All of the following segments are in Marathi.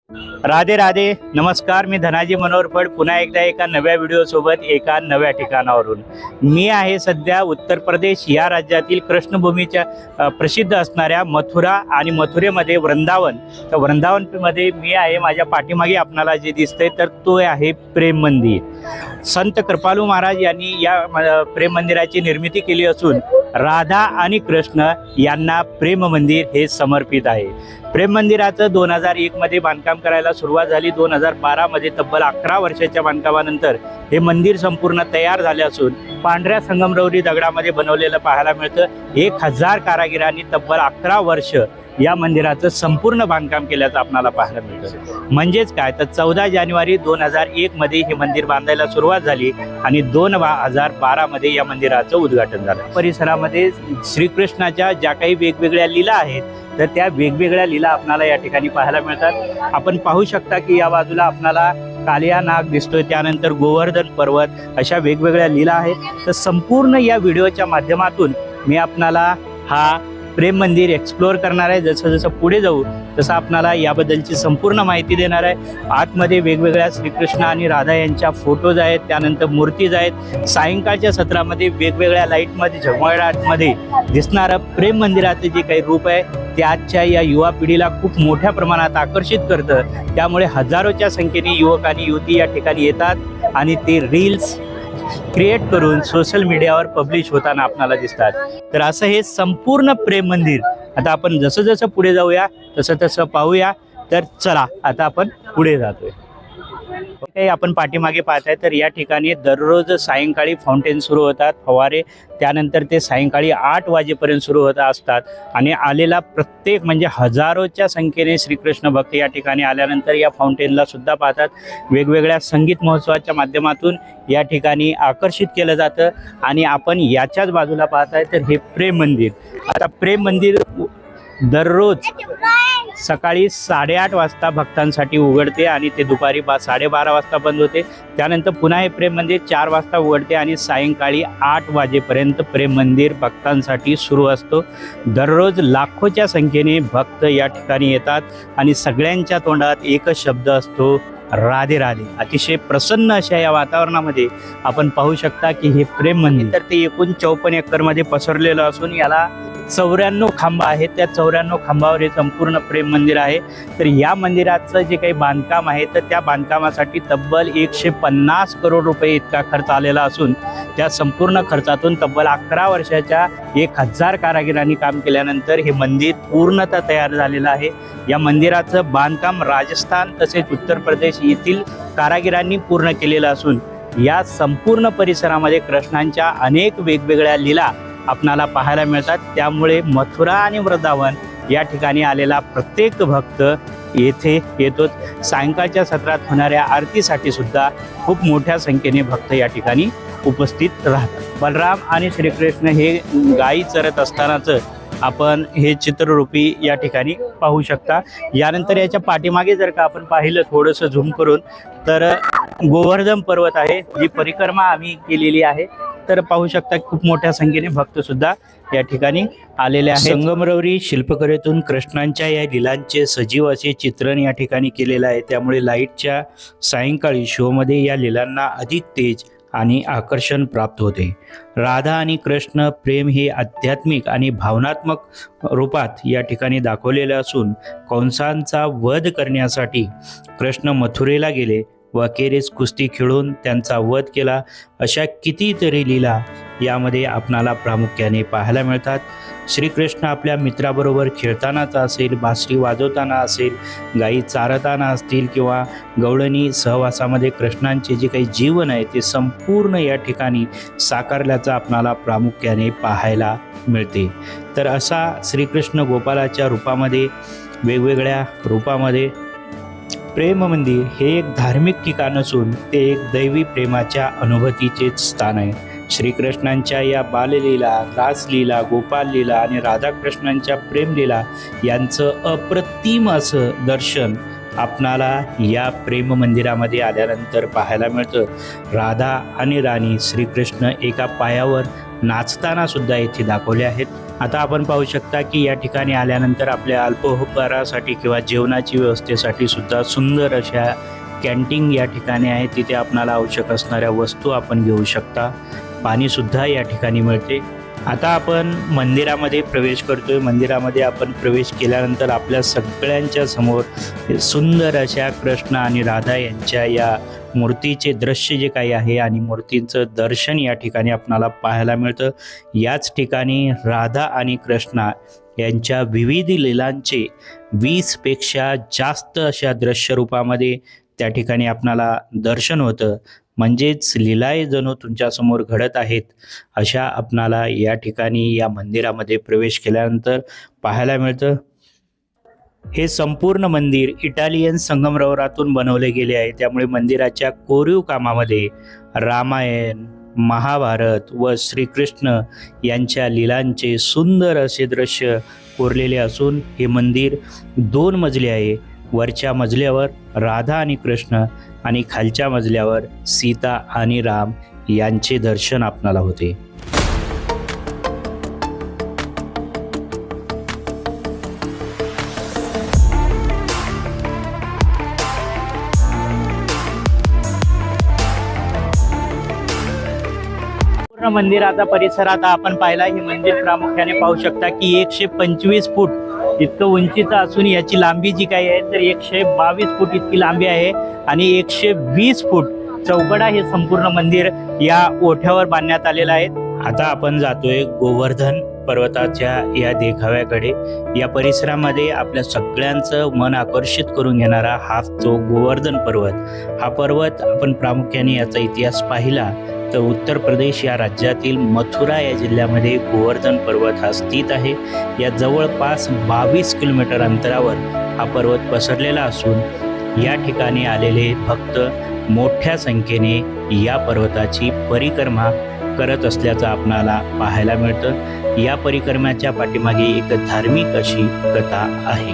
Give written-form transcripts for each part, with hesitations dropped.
राधे राधे. नमस्कार, मी धनाजी मनोहर फड पुन्हा एकदा एका नव्या व्हिडिओसोबत एका नव्या ठिकाणावरून. मी आहे सध्या उत्तर प्रदेश या राज्यातील कृष्णभूमीच्या प्रसिद्ध असणाऱ्या मथुरा आणि मथुरेमध्ये वृंदावन. तर वृंदावनमध्ये मी आहे. माझ्या पाठीमागे आपणाला जे दिसतंय तर तो आहे प्रेम मंदिर. संत कृपालू महाराज यांनी या प्रेम मंदिराची निर्मिती केली असून राधा आणि कृष्ण यांना प्रेम मंदिर हे समर्पित आहे. प्रेम मंदिराचं 2001 मध्ये बांधकाम करायला सुरुवात झाली. 2012 मध्ये तब्बल 11 वर्षाच्या बांधकामानंतर हे मंदिर संपूर्ण तयार झाले असून पांढऱ्या संगमरवरी दगडामध्ये बनवलेलं पाहायला मिळतं. 1000 कारागिरांनी तब्बल 11 वर्ष या मंदिराचं संपूर्ण बांधकाम केल्याचं आपल्याला पाहायला मिळतं. म्हणजेच काय तर 14 जानेवारी 2001 मध्ये हे मंदिर बांधायला सुरुवात झाली आणि 2012 मध्ये या मंदिराचं उद्घाटन झालं. परिसरामध्ये श्रीकृष्णाच्या ज्या काही वेगवेगळ्या लीला आहेत तर त्या वेगवेगळ्या लीला आपल्याला या ठिकाणी पाहायला मिळतात. आपण पाहू शकता की या बाजूला आपल्याला कालिया नाग दिसतोय, त्यानंतर गोवर्धन पर्वत, अशा वेगवेगळ्या लीला आहेत. तर संपूर्ण या व्हिडिओच्या माध्यमातून मी आपणाला हा प्रेम मंदिर एक्सप्लोअर करणार आहे. जसं जसं पुढे जाऊ तसं आपणाला याबद्दलची संपूर्ण माहिती देणार आहे. आतमध्ये वेगवेगळ्या श्रीकृष्ण आणि राधा यांच्या फोटोज आहेत, त्यानंतर मूर्तीज आहेत. सायंकाळच्या सत्रामध्ये वेगवेगळ्या लाईटमध्ये झगमगाटामध्ये दिसणारं प्रेम मंदिराचं जे काही रूप आहे ते आजच्या या युवा पिढीला खूप मोठ्या प्रमाणात आकर्षित करतं. त्यामुळे हजारोच्या संख्येने युवक आणि युवती या ठिकाणी येतात आणि ते रील्स क्रिएट करून सोशल मीडियावर पब्लिश होताना आपल्याला दिसतात. तर असं हे संपूर्ण प्रेम मंदिर आता आपण जसं जसं पुढे जाऊया तसं तसं पाहूया. तर चला आता आपण पुढे जातोय. काही आपण पाठीमागे पाहताय तर या ठिकाणी दररोज सायंकाळी फाउंटेन सुरू होतात, फवारे. त्यानंतर ते सायंकाळी 8 वाजेपर्यंत सुरू होत असतात आणि आलेला प्रत्येक म्हणजे हजारोच्या संख्येने श्रीकृष्ण भक्त या ठिकाणी आल्यानंतर या फाउंटेनला सुद्धा पाहतात. वेगवेगळ्या संगीत महोत्सवाच्या माध्यमातून या ठिकाणी आकर्षित केलं जातं. आणि आपण याच्याच बाजूला पाहताय तर हे प्रेम मंदिर. आता प्रेम मंदिर दररोज सकाळी 8:30 वाजता भक्तांसाठी उघडते आणि ते दुपारी 12:30 वाजता बंद होते. त्यानंतर पुन्हा हे प्रेम मंदिर 4 वाजता उघडते आणि सायंकाळी 8 वाजेपर्यंत प्रेम मंदिर भक्तांसाठी सुरू असतो. दररोज लाखोच्या संख्येने भक्त या ठिकाणी येतात आणि सगळ्यांच्या तोंडात एकच शब्द असतो, राधे राधे. अतिशय प्रसन्न अशा या वातावरणामध्ये आपण पाहू शकता की हे प्रेम मंदिर तर ते एकूण 54 एकरमध्ये पसरलेलं असून याला 94 खांब आहेत. त्या 94 खांबावर हे संपूर्ण प्रेम मंदिर आहे. तर या मंदिराचं जे काही बांधकाम आहे तर त्या बांधकामासाठी तब्बल 150 करोड रुपये इतका खर्च आलेला असून त्या संपूर्ण खर्चातून तब्बल 11 वर्षाच्या 1000 कारागिरांनी काम केल्यानंतर हे मंदिर पूर्णतः तयार झालेलं आहे. या मंदिराचं बांधकाम राजस्थान तसेच उत्तर प्रदेश येथील कारागिरांनी पूर्ण केलेलं असून या संपूर्ण परिसरामध्ये कृष्णांच्या अनेक वेगवेगळ्या लीला आपणाला पाहायला मिळतात. त्यामुळे मथुरा आणि वृंदावन या ठिकाणी आलेला प्रत्येक भक्त येथे येतो. सायंकाळच्या सत्रात होणाऱ्या आरतीसाठी सुद्धा खूप मोठ्या संख्येने भक्त या ठिकाणी उपस्थित राहतात. बलराम आणि श्रीकृष्ण हे गायी चरत असतानाचं आपण हे चित्ररूपी या ठिकाणी पाहू शकता. यानंतर याच्या पाठीमागे जर का आपण पाहिलं थोडंसं झूम करून तर गोवर्धन पर्वत आहे, जी परिक्रमा आम्ही केलेली आहे. तर पाहू शकता खूप मोठ्या संख्येने भक्त सुद्धा या ठिकाणी आलेले आहेत. संगमरवरी शिल्पकलेतून कृष्णांच्या या लीलांचे सजीव असे चित्रण या ठिकाणी केलेलं आहे. त्यामुळे लाईटच्या सायंकाळी शोमध्ये या लीलांना अधिक तेज आणि आकर्षण प्राप्त होते. राधा आणि कृष्ण प्रेम हे आध्यात्मिक आणि भावनात्मक रूपात या ठिकाणी दाखवलेले असून कंसांचा वध करण्यासाठी कृष्ण मथुरेला गेले व अखेरीस कुस्ती खेळून त्यांचा वध केला. अशा कितीतरी लीला यामध्ये आपणाला प्रामुख्याने पाहायला मिळतात. श्रीकृष्ण आपल्या मित्राबरोबर खेळतानाचा असेल, बासरी वाजवताना असेल, गायी चारताना असतील किंवा गवळणी सहवासामध्ये कृष्णांचे जे काही जीवन आहे ते संपूर्ण या ठिकाणी साकारल्याचं आपणाला प्रामुख्याने पाहायला मिळते. तर असा श्रीकृष्ण गोपालाच्या रूपामध्ये वेगवेगळ्या रूपामध्ये प्रेम मंदिर हे एक धार्मिक ठिकाण असून ते एक दैवी प्रेमाच्या अनुभूतीचेच स्थान आहे. श्रीकृष्णांच्या या बाललीला, रासलीला, गोपाल लीला आणि राधाकृष्णांच्या प्रेमलीला यांचं अप्रतिम असं दर्शन आपणाला या प्रेम मंदिरामध्ये आल्यानंतर पाहायला मिळतं. राधा आणि राणी श्रीकृष्ण एका पायावर नाचताना सुद्धा येथे दाखवले आहेत. आता आपण पाहू शकता की या ठिकाणी आल्यानंतर आपल्या अल्पोपहारासाठी किंवा जेवणाची व्यवस्थेसाठी सुद्धा सुंदर अशा कॅन्टीन या ठिकाणी आहे. तिथे आपणाला आवश्यक असणाऱ्या वस्तू आपण घेऊ शकता. पाणीसुद्धा या ठिकाणी मिळते. आता आपण मंदिरामध्ये प्रवेश करतोय. मंदिरामध्ये आपण प्रवेश केल्यानंतर आपल्या सगळ्यांच्या समोर सुंदर अशा कृष्ण आणि राधा यांच्या या मूर्तीचे दृश्य जे काही आहे आणि मूर्तींचं दर्शन या ठिकाणी आपणाला पाहायला मिळतं. याच ठिकाणी राधा आणि कृष्णा यांच्या विविध लीलांचे 20पेक्षा जास्त अशा दृश्यरूपामध्ये त्या ठिकाणी आपणाला दर्शन होतं. म्हणजेच लीलाय जणू तुमच्यासमोर घडत आहेत अशा आपणाला या ठिकाणी या मंदिरामध्ये प्रवेश केल्यानंतर पाहायला मिळतं. हे संपूर्ण मंदिर इटालियन संगमरवरातून बनवले गेले आहे. त्यामुळे मंदिराच्या कोरीव कामामध्ये रामायण, महाभारत व श्रीकृष्ण यांच्या लीलांचे सुंदर असे दृश्य कोरलेले असून हे मंदिर 2 मजली आहे. वरच्या मजल्यावर राधा आणि कृष्ण आणि खालच्या मजल्यावर सीता आणि राम यांचे दर्शन आपणाला होते. पूर्ण मंदिराचा परिसरात आपण पाहिला. हे मंदिर प्रामुख्याने पाहू शकता की 125 फूट इतकं उंचीचं असून याची लांबी जी काही आहे तर 122 फूट इतकी लांबी आहे आणि 120 फूट चौकडा हे संपूर्ण मंदिर या ओढ्यावर बांधण्यात आलेलं आहे. आता आपण जातोय गोवर्धन पर्वताच्या या देखाव्याकडे. या परिसरामध्ये आपल्या सगळ्यांचं मन आकर्षित करून घेणारा हा जो गोवर्धन पर्वत. हा पर्वत आपण प्रामुख्याने याचा इतिहास पाहिला तर उत्तर प्रदेश या राज्यातील मथुरा या जिल्ह्यामध्ये गोवर्धन पर्वत हा स्थित आहे. या जवळपास 22 किलोमीटर अंतरावर हा पर्वत पसरलेला असून या ठिकाणी आलेले भक्त मोठ्या संख्येने या पर्वताची परिक्रमा करत असल्याचं आपणाला पाहायला मिळतं. या परिक्रमाच्या पाठीमागे एक धार्मिक अशी कथा आहे.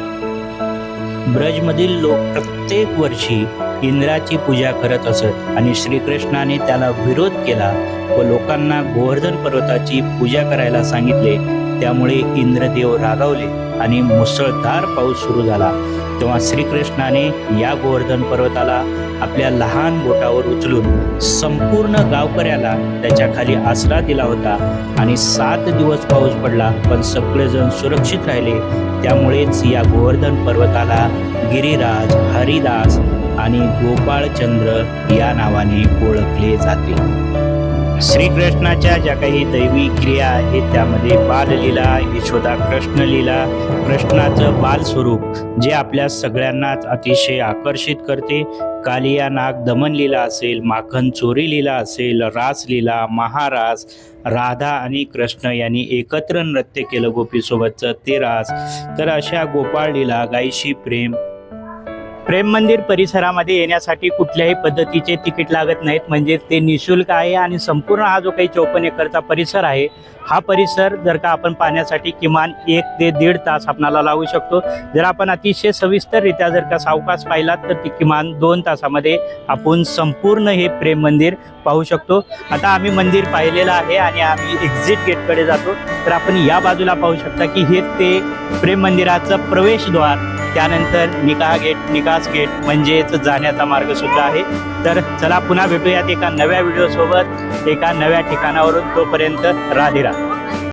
ब्रजमधील लोक प्रत्येक वर्षी इंद्राची पूजा करत असत आणि श्रीकृष्णाने त्याला विरोध केला व लोकांना गोवर्धन पर्वताची पूजा करायला सांगितले. त्यामुळे इंद्रदेव रागावले आणि मुसळधार पाऊस सुरू झाला. तेव्हा श्रीकृष्णाने या गोवर्धन पर्वताला आपल्या लहान बोटावर उचलून संपूर्ण गावकऱ्याला त्याच्या खाली आसरा दिला होता आणि 7 दिवस पाऊस पडला पण सगळेजण सुरक्षित राहिले. त्यामुळेच या गोवर्धन पर्वताला गिरिराज, हरिदास आणि गोपाळचंद्र या नावाने ओळखले जाते. श्रीकृष्णाच्या ज्या काही दैवी क्रिया आहेत त्यामध्ये बाललीला, यशोदा कृष्ण लीला, कृष्णाचं बालस्वरूप जे आपल्या सगळ्यांनाच अतिशय आकर्षित करते. कालिया नाग दमन लीला असेल, माखन चोरी लीला असेल, रासलीला, महारास, राधा आणि कृष्ण यांनी एकत्र नृत्य केलं गोपीसोबतचं ते रास. तर अशा गोपाळ लीला, गायीशी प्रेम मंदिर परिसरामध्ये येण्यासाठी कुठल्याही पद्धतीचे तिकीट लागत नाहीत. म्हणजे ते निशुल्क आहे आणि संपूर्ण हा जो काही 54 एकरचा परिसर आहे हा परिसर जर का आपण पाहण्यासाठी किमान 1 ते 1.5 तास आपल्याला लागू शकतो. जर आपण अतिशय सविस्तररित्या जर का सावकाश पाहिलात तर ती किमान 2 तासामध्ये आपण संपूर्ण हे प्रेम मंदिर पाहू शकतो. आता आम्ही मंदिर पाहिलेलं आहे आणि आम्ही एक्झिट गेटकडे जातो. तर आपण या बाजूला पाहू शकता की हे ते प्रेम मंदिराचं प्रवेशद्वार, त्यानंतर निकास गेट म्हणजेच जाण्याचा मार्ग सुद्धा आहे. तर चला पुन्हा भेटूयात एका नव्या व्हिडिओसोबत एका नव्या ठिकाणावरून. तोपर्यंत राधे राधे.